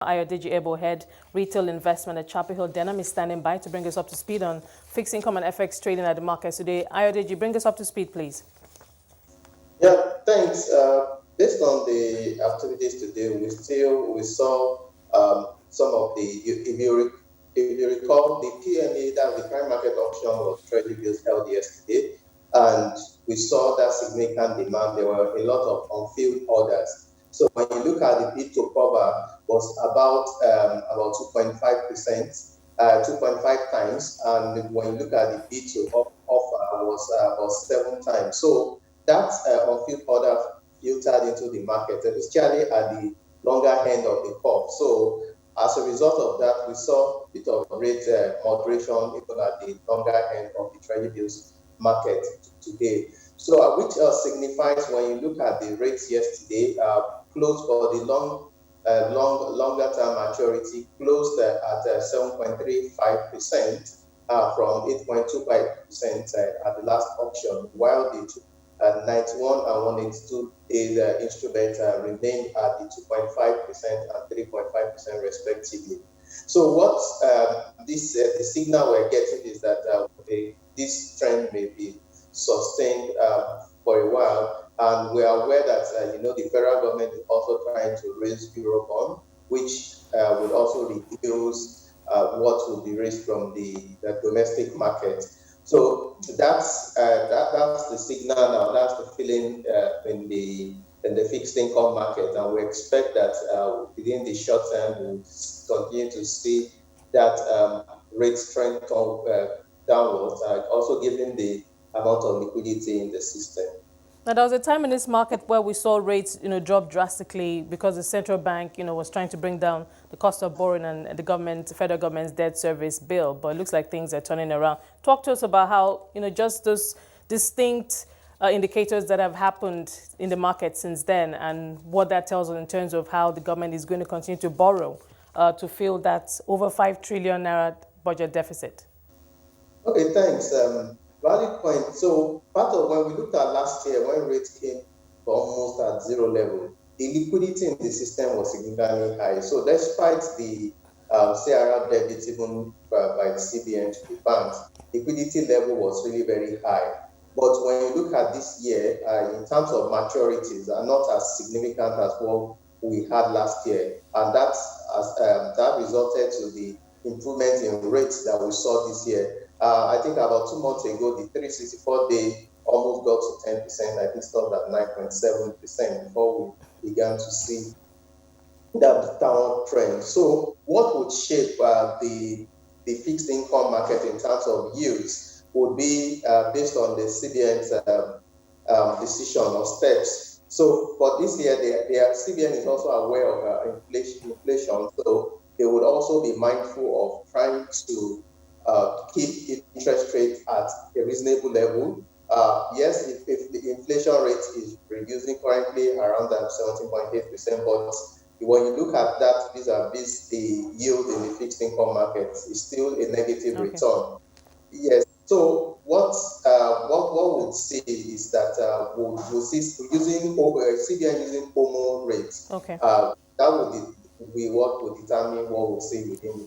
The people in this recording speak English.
Ayodeji Ebo, Head Retail Investment at Chapel Hill Denham, is standing by to bring us up to speed on fixed income and FX trading at the markets today. Ayodeji, bring us up to speed, please. Yeah, thanks. Based on the activities today, we saw some of the, if you recall, the PMA, that the prime market auction of treasury bills held yesterday, and we saw that significant demand. There were a lot of unfilled orders. So when you look at the bid to cover, was about 2.5%, 2.5 times, and when you look at the bid to offer, was about 7 times. So that unfilled order filtered into the market, especially at the longer end of the curve. So as a result of that, we saw a bit of rate moderation even at the longer end of the treasury bills market today. So which signifies, when you look at the rates yesterday, closed for the longer term maturity, closed at 7.35% from 8.25% at the last auction, while the 91 and 182 days instrument remained at the 2.5% and 3.5% respectively. So what the signal we're getting is that this trend may be sustained for a while, and we are aware that the federal government is also trying to raise Eurobond, which will also reduce what will be raised from the domestic market. So that's the signal now. That's the feeling in the fixed income market, and we expect that within the short term we'll continue to see that rate trend downwards, also given the amount of liquidity in the system. Now, there was a time in this market where we saw rates, drop drastically because the central bank, was trying to bring down the cost of borrowing and the federal government's debt service bill. But it looks like things are turning around. Talk to us about how, just those distinct indicators that have happened in the market since then, and what that tells us in terms of how the government is going to continue to borrow to fill that over 5 trillion naira budget deficit. Okay, thanks. Valid point. So part of when we looked at last year, when rates came almost at zero level, the liquidity in the system was significantly high. So despite the CRR debit even by the CBN to the banks, liquidity level was really very high. But when you look at this year, in terms of maturities, are not as significant as what we had last year, and that resulted to the improvement in rates that we saw this year. I think about 2 months ago, the 364-day almost got to 10%. I think stopped at 9.7% before we began to see that downward trend. So what would shape the fixed income market in terms of yields would be based on the CBN's decision or steps. So for this year, the CBN is also aware of inflation, so they would also be mindful of trying to keep interest rates at a reasonable level. Yes, if the inflation rate is reducing currently around that 17.8%, but when you look at that vis-a-vis the yield in the fixed income market, it's still a negative return. Yes. So what we'll see is that we'll see CBN using promo rates. Okay. That will be what will determine what we'll see within